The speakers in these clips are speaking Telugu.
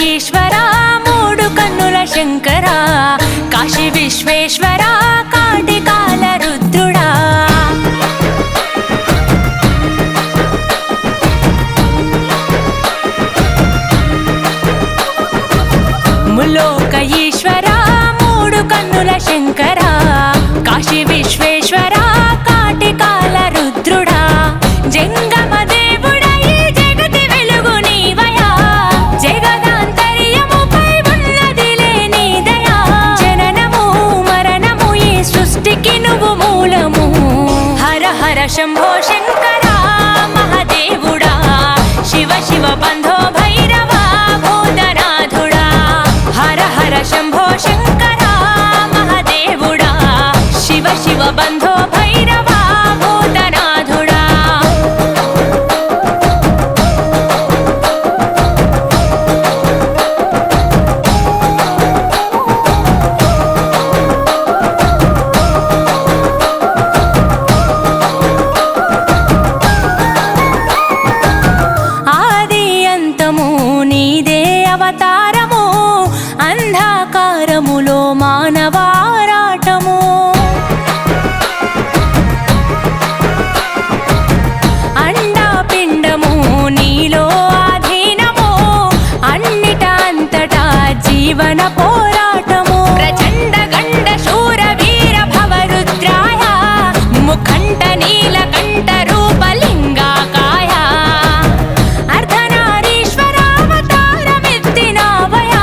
ఈశ్వరా మూడు కన్నుల శంకరా కాశీ విశ్వేశ్వరా కాటికాల రుద్రుడా ముల్లోక ఈశ్వరా మూడు కన్నుల శంకరా కాశీ విశ్వేశ్వరా కాటికాల రుద్రుడా జంగమ దేవుడా ఈ జగతి వెలుగు నీవయా జగదాంతర్యముపై ఉన్నదిలే నీ దయా జననము మరణము ఈ సృష్టికి నువ్వు మూలము హర హర శంభో శంకరా మహాదేవుడా శివ శివ బంధో భైరవా భూతనాథుడా హర హర శంభో శంకరా మహాదేవుడా శివ శివ బంధో భైరవా భూతనాథుడా ఆది అంతము నీదే అవతారము అంధకారములో మానవారాటము అండాపిండము నీలో ఆధీనము అన్నిట అంతటా జీవన పోరాటము ప్రచండ గండ శూర వీర భవరుద్రాయ ముఖంట నీలకంఠ రూపలింగాకాయ అర్ధనారీశ్వరావతారమెత్తినావయా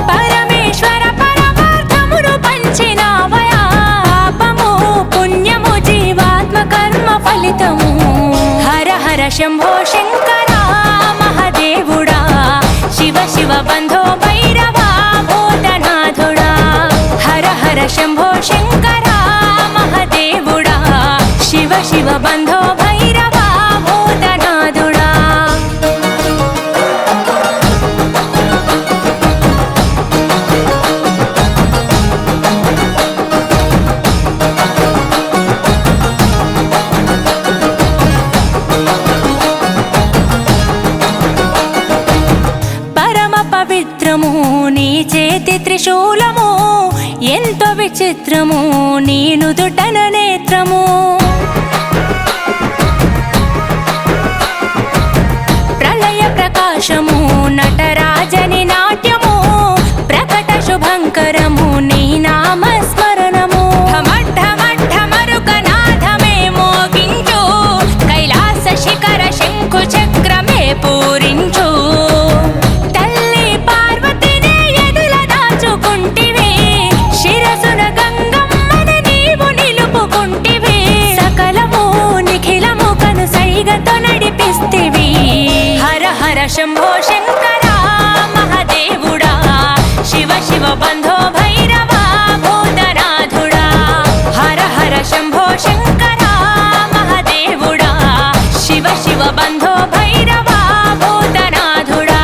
పరమేశ్వర పరమార్థమును పంచినావయా పాపము పుణ్యము జీవాత్మ కర్మ ఫలితము హర హర శంభో శంకరా మహాదేవుడా శివ శివ బంధో భైరవా భూతనాథుడా హర హర శంభో శంకరా మహాదేవుడా శివ శివ బంధో భైరవా భూతనాథుడా పరమ పవిత్రము నీ చేతి త్రిశూలము ఎంతో విచిత్రము నీ నుదుటన నేత్రము ప్రళయ ప్రకాశము నటరాజని నాట్యము ప్రకట శుభంకరము నీ నామస్మరణము ఢమరుకనాథమే మోగించు కైలాస శిఖర శంఖు చక్రమే పూరించు తల్లి పార్వతినే ఎదుల దాచుకుంటివే శిరసున గంగమ్మన నీవు నిలుపుకుంటివే సకలము నిఖిలము కను సైగతో నడిపిస్తివి హర హర శంభో శంకరా మహాదేవుడా శివ శివ బంధో భైరవా భూతనాథుడా హర హర శంభో శంకరా మహాదేవుడా శివ శివ బంధో భైరవా భూతనాథుడా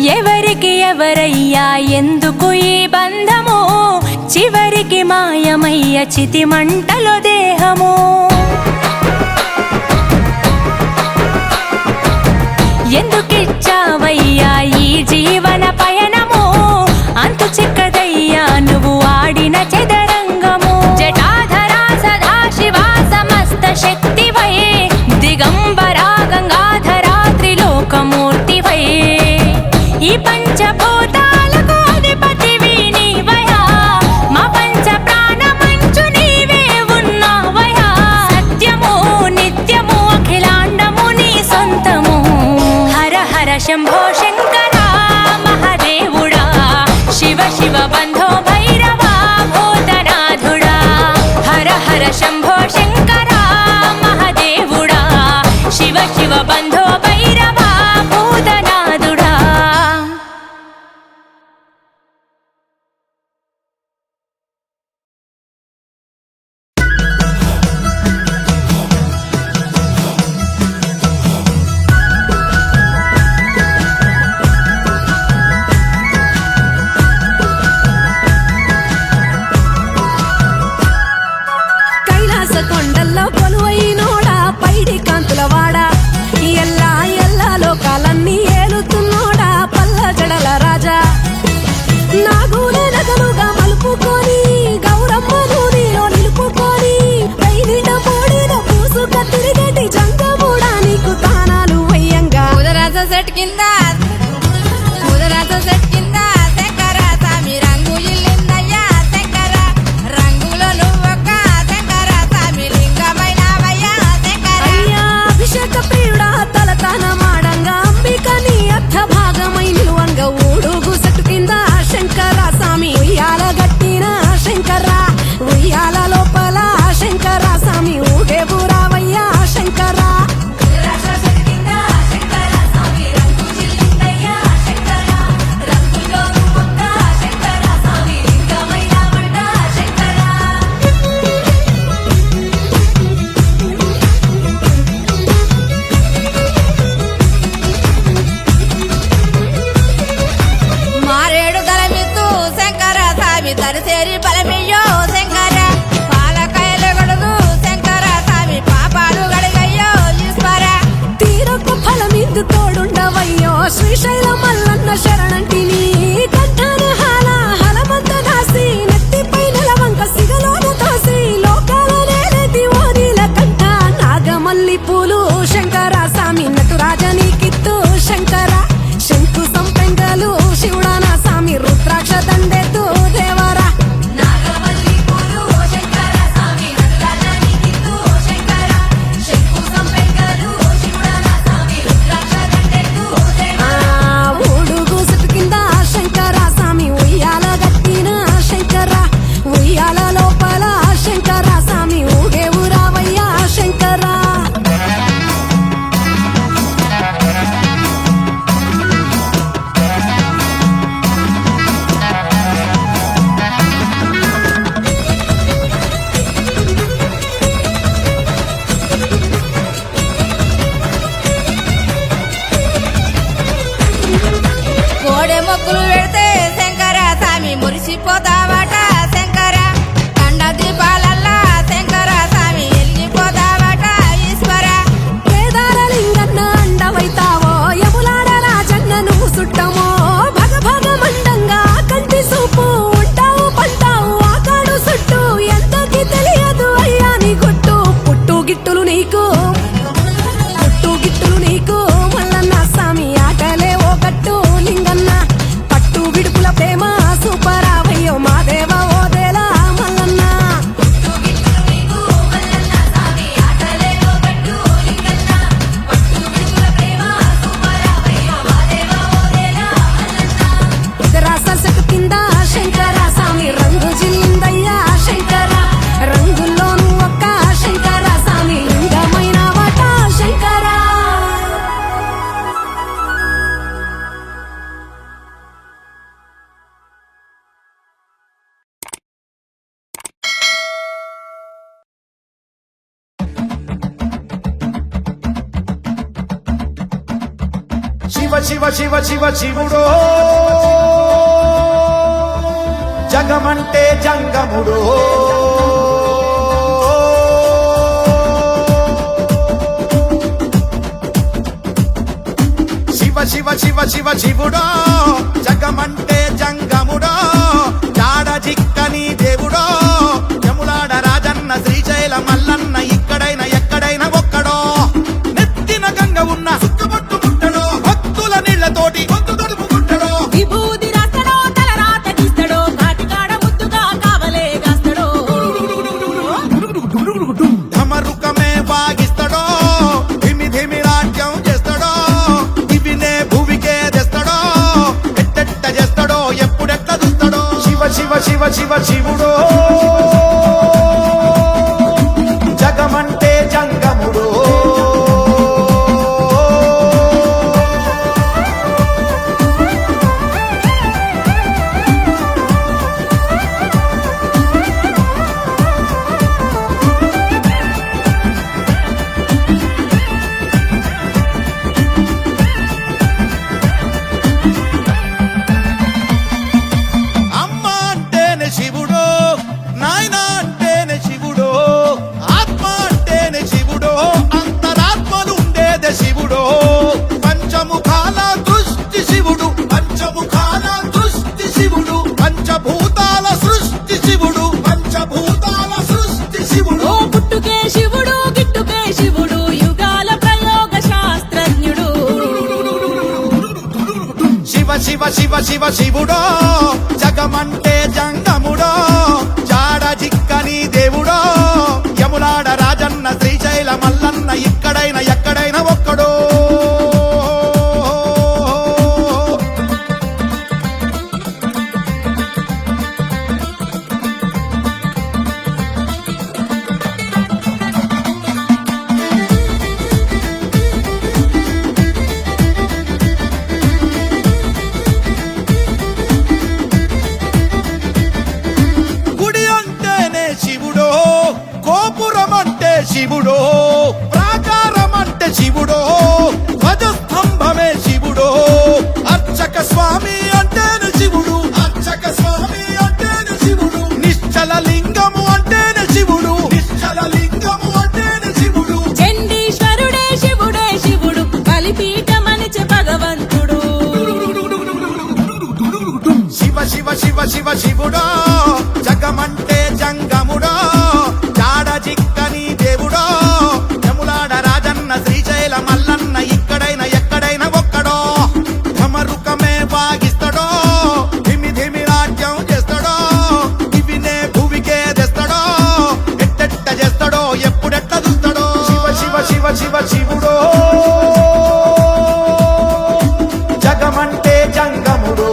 ఎవరికి ఎవరయ్యా ఎందుకు ఈ బంధము చివరికి మాయమయ్య చితి మంటలో దేహము ఎందుకిచ్చావయ్యా ఈ జీవన పయనము అంతు చిక్కదయ్యా నువ్వు ఆడిన చదరంగము జటాధరా సదాశివా సమస్త శక్తివై దిగంబరా గంగాధరా త్రిలోకమూర్తివై ఈ పంచభూతాలకు అధిపతివి నీవయా మా పంచ ప్రాణమంచు నీవే ఉన్నావయా సత్యము నిత్యము అఖిలాండము నీ సొంతము హర హర శంభో శంకరా మహాదేవుడా శివ శివ గరిసేరి బలమియ్యో శంకర పాలకాయలు గడుగు శంకర స్వామి పాపాలు గడిగయ్యో ఈశ్వర తీరొక్క ఫలమిందు తోడుండవయ్యో శ్రీశైల మల్లన్న శరణంటిని కంఠాన హాల హలమంత దాసి నెత్తిపై నెలవంక సిగలోన తోసి లోకాల నేలటి ఓనిల కంఠ నాగమల్లి పూలు శంకర స్వామి నటురాజని కిత్తు శంకర శంకు సంపెంగలు శివుడాన స్వామి రుద్రాక్ష దండెత్తు దేవరా నాగవల్లి పూలు శంకర స్వామి నటరాజని కిత్తు శంకర శంకు సంపెంగలు శివుడాన స్వామి రుద్రాక్ష దండెత్తు దేవరా ఊడుగు సుట్టు కింద శంకర స్వామి ఉయ్యాల గట్టిన శంకర ఉయ్యాల లోపల శంకర స్వామి ఊగే ఊరావయ్యా శంకర కోడె మొక్కులు పెడితే శంకర స్వామి మురిసిపోతావట శంకర కండ దీపాలల్లా శంకర స్వామి వెలిగిపోతావట ఈశ్వర కేదార లింగన్న అండవైతావో యములాడ రాజన్న నువ్వు సుట్టమో భగ భగ మండంగా కంటి సూపు ఉంటావు పంటావు ఆకాడు సుట్టు ఎంతకి తెలియదు అయ్యా నీ గుట్టు పుట్టు గిట్టులు నీకు మల్లన్న స్వామి ఆటలే ఓ గట్టు లింగన్న పట్టు విడుపుల ప్రేమ సూపరావయ్యో మా దేవ ఓదేలా మల్లన్న రాసకు కింద శంకర స్వామి రంగు జిల్లిందయ్యా శంకర రంగుల్లోను ఒక్క శంకర స్వామి లింగమైన వాట శంకర శివ శివ శివ శివ శివుడో జగమంటే జంగముడో శివ శివ శివ శివ శివుడో జగమంటే జంగముడో జాడ జిక్కని దేవుడో యములాడ రాజన్న శ్రీశైల మల్లన్న ఇక్కడైనా ఎక్కడైనా ఒక్కడో నెత్తిన గంగ ఉన్న సుక్కబొట్టు ముట్టడో భక్తుల నీళ్లతోటి గొంతు తడుపు ముట్టడో విభూది రాస్తడో తల రాత గీస్తడో కాటికాడ ముద్దుగా కావలే గాస్తడో ఢమరుకమే వాగిస్తడో ధిమి ధిమి నాట్యం చేస్తాడో ఇవినే భూమికే తెస్తాడో ఎట్టెట్ట చేస్తాడో ఎప్పుడెట్ట చూస్తాడో శివ శివ శివ శివ శివుడో జగమంటే జంగముడో అమ్మ అంటేనే శివుడో నాయన అంటేనే శివుడో ఆత్మ అంటేనే శివుడో అంతరాత్మలు ఉండేదే శివుడో పంచముఖాల దృష్టి శివుడు పంచముఖాల దృష్టి శివుడు పంచభూతాల సృష్టి శివుడు పంచభూతాల సృష్టి శివుడు ఓ పుట్టుకే శివుడు గిట్టుకే శివుడు యుగాల ప్రయోగ శాస్త్రజ్ఞుడు శివ శివ శివ శివ శివుడో జగమంటే జంగముడో జాడ జిక్కని దేవుడో యములాడ రాజన్న శ్రీశైల మల్లన్న ఇక్కడైనా ఎక్కడైనా ఒక్కడో శివుడు నిశ్చల లింగము అంటేనే శివుడు నిశ్చల లింగము అంటేనే శివుడు చండీశ్వరుడే శివుడే శివుడు బలిపీఠమనిచే భగవంతుడు శివ శివ శివ శివ శివుడో జగమంటే జంగముడో జాడ జిక్కని దేవుడో యములాడ రాజన్న శ్రీశైల మల్లన్న ఇక్కడైనా ఎక్కడైనా ఒక్కడో ధమరుకమే వాగిస్తాడో ధిమి ధిమి రాజ్యం చేస్తాడో ఇవినే భువికే తెస్తాడో ఎట్టెట్ట చేస్తాడో ఎప్పుడెట్ట చూస్తాడో శివ శివ శివ శివ శివుడో జగమంటే జంగముడో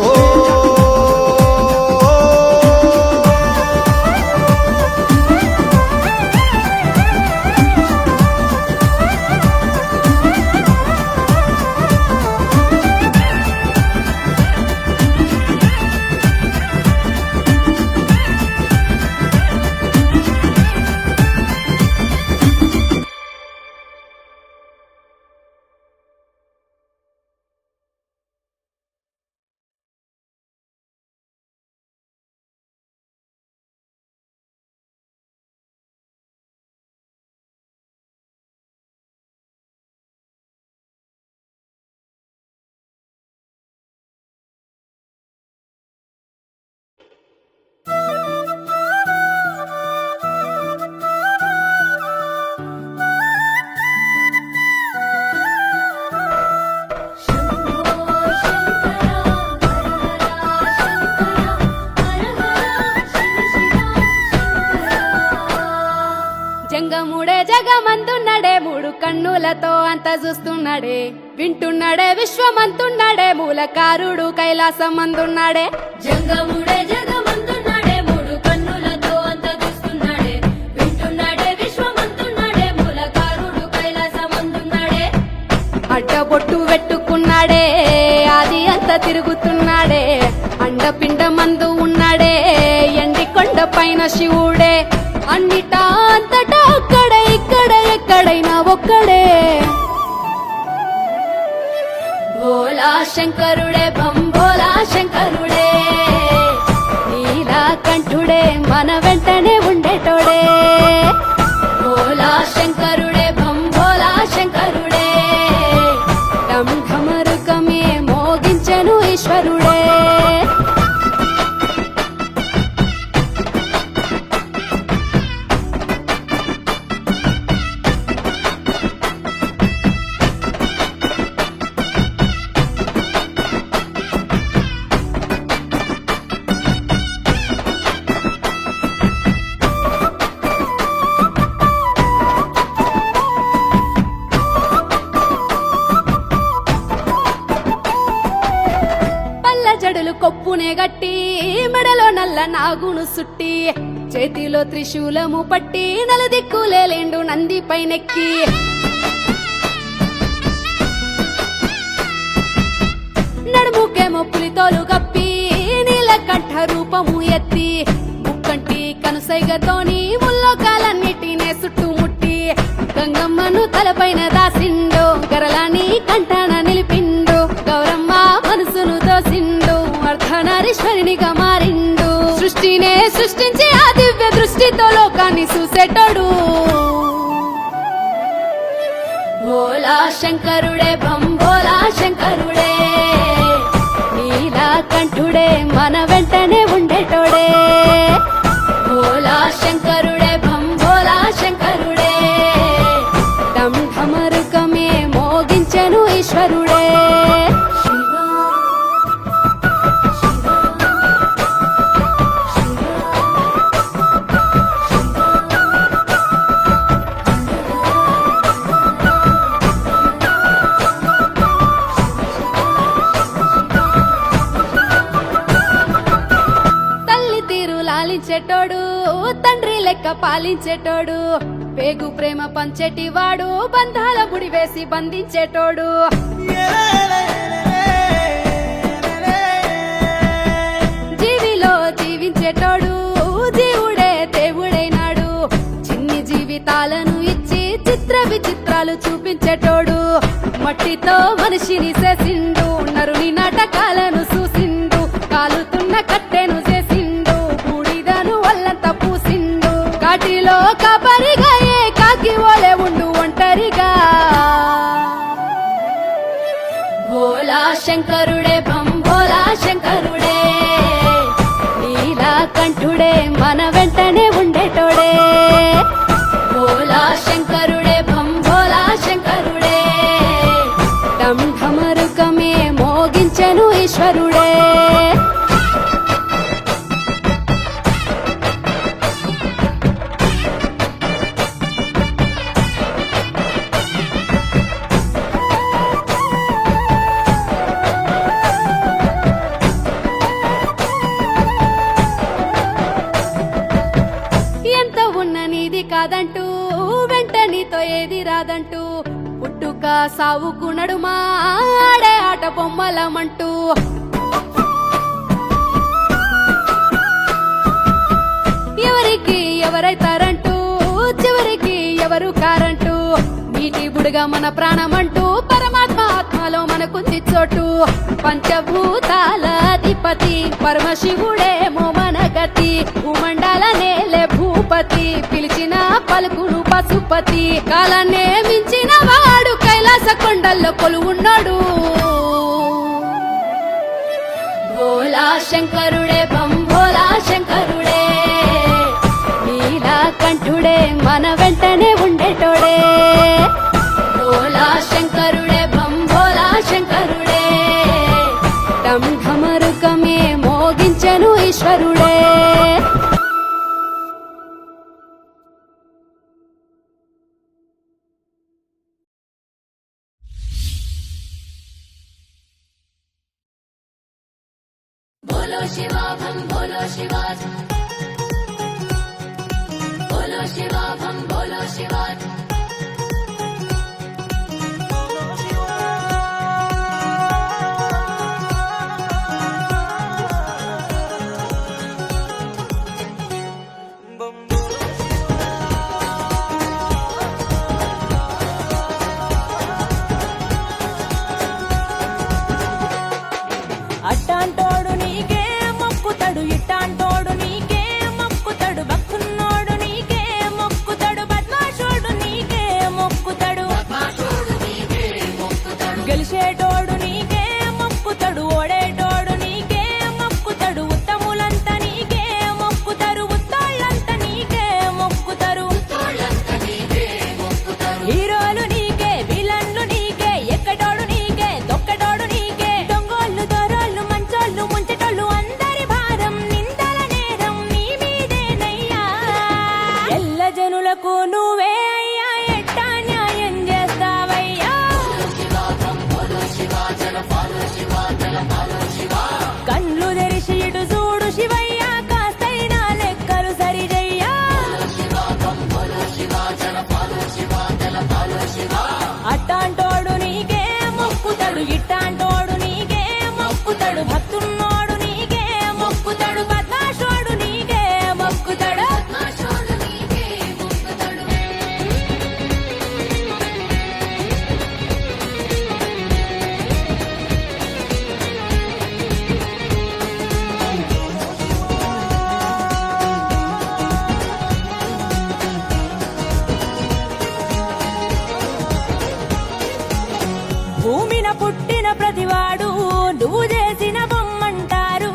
జంగముడే జగమందున్నాడే మూడు కన్నులతో అంత చూస్తున్నాడే వింటున్నాడే విశ్వమంతున్నాడే మూలకారుడు కైలాసమందున్నాడే జంగముడే జగమంతున్నాడే మూడు కన్నులతో అంత చూస్తున్నాడే వింటున్నాడే విశ్వమంతున్నాడే మూలకారుడు కైలాసమందున్నాడే అడ్డబొట్టు పెట్టుకున్నాడే ఆది అంత తిరుగుతున్నాడే అండపిండ మందు ఉన్నాడే ఎండి కొండ పైన శివుడే అన్నిటా అంతటా అక్కడే ఇక్కడ ఎక్కడైనా ఒక్కడే భోలా శంకరుడే భంభోలా శంకరుడే నీలకంఠుడే మన వెంటనే ఉండేటోడే భోలా శంకరుడే భంభోలా శంకరుడే ఢం ఢమరుకమే మోగించెను ఈశ్వరుడే జడులు కొప్పునే గట్టి మెడలో నల్ల నాగును సుట్టి చేతిలో త్రిశూలము పట్టి నలుదిక్కులేండు నంది పైనెక్కి నడుముకేమో పులితోలు కప్పి నీలకంఠ రూపము ఎత్తి ముక్కంటి కనుసైగతోని ముల్లోకాలన్నిటినే చుట్టుముట్టి గంగమ్మను తలపైన దాసిండు గరలాని కంఠాన నిలిపిండు గౌరమ్మ మనసును దోసిండు అర్ధనారీశ్వరునిగా మారిండు సృష్టినే సృష్టించి ఆ దివ్య దృష్టితో లోకాన్ని చూసేటోడు భోలా శంకరుడే భంభోలా శంకరుడే నీలకంఠుడే మన వెంటనే ఉండేటోడే భోలా శంకరుడే భంభోలా శంకరుడే ఢం ఢమరుకమే మోగించెను ఈశ్వరుడే లాలించేటోడు తండ్రి లెక్క పాలించేటోడు పేగు ప్రేమ పంచేటివాడు బంధాల ముడి వేసి బంధించేటోడు జీవిలో జీవించేటోడు జీవుడే దేవుడైనాడు చిన్ని జీవితాలను ఇచ్చి చిత్ర విచిత్రాలు చూపించేటోడు మట్టితో మనిషిని చేసిండు నరుని నాటకాలను చూసిండు కాలుతున్న కట్టెను చేసిండు బూడిద అడవిలో కాపరిగా ఏ కాకి ఓలే ఉండు ఒంటరిగా భోలా శంకరుడే భోలా శంకరుడే నీలకంఠుడే మన వెంటనే ఉండేటోడే భోలా శంకరుడే భోలా శంకరుడే ఢం ఢమరుకమే మోగించెను ఈశ్వరుడే ఎంత ఉన్న నీది కాదంటూ వెంట నీతో ఏది రాదంటూ పుట్టుక సావుకు నడుమా ఆడే ఆట బొమ్మలమంటూ ఎవరికి ఎవరైతారంటూ చివరికి ఎవరు కారంటూ నీటి బుడిగా మన ప్రాణమంటూ పరమాత్మ ఆత్మలో మనకుంది చోటు పంచభూతాల అధిపతి పరమశివుడేమో మన గతి భూమండల నేలే భూపతి పిలిచిన పలుకును పశుపతి కాలాన్నే మించిన వాడు కైలాస కొండల్లో కొలువున్నాడు భోలా శంకరుడే భోలా శంకరుడే నీలకంఠుడే మన వెంటనే ఉండేటోడే భోలా శంకరుడే భోలా శంకరుడే ఢం ఢమరుకమే మోగించెను ఈశ్వరుడే बोलो शिवा बोलो शिवा बोलो शिवा बोलो शिवा అట్టాంటోడు నీకే మొక్కుతాడు ఇట్టాంటోడు నీకే మొక్కుతాడు భక్తున్నోడు నీకే మొక్కుతాడు బద్మాషోడు నీకే మొక్కుతాడు గెలిచేటోడు నీకే మొక్కుతాడు ఓడేటోడు నీకే మొక్కుతాడు ఉత్తములంతా నీకే మొక్కుతారు ఉత్తోళ్ళంతా నీకే మొక్కుతారు హీరోలు నీకే విలన్లు నీకే ఎక్కడోడు నీకే దొక్కడోడు నీకే దొంగోళ్ళు దొరోళ్ళు మంచోళ్ళు ముంచటోళ్ళు అందరి భారం నిందల నేరం నీ మీదేనయ్యా ఎల్ల జనులకు నువ్వే అయ్యా ఎట్టా న్యాయం చేస్తావయ్యా కళ్ళు తెరిచి ఇటు చూడు శివయ్య కాస్తైనా లెక్కలు సరిజయ్యా అట్టాంటోడు నీకే మొక్కుతాడు ఇట్టాంటోడు నీకే మొక్కుతాడు భక్తున్నోడు నీకే మొక్కుతాడు బద్మాషోడు నీకే మొక్కుతాడు భూమిన పుట్టిన ప్రతివాడు నువ్వు చేసిన బొమ్మంటారు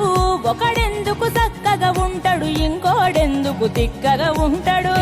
ఒకడెందుకు చక్కగా ఉంటాడు ఇంకోడెందుకు తిక్కగా ఉంటాడు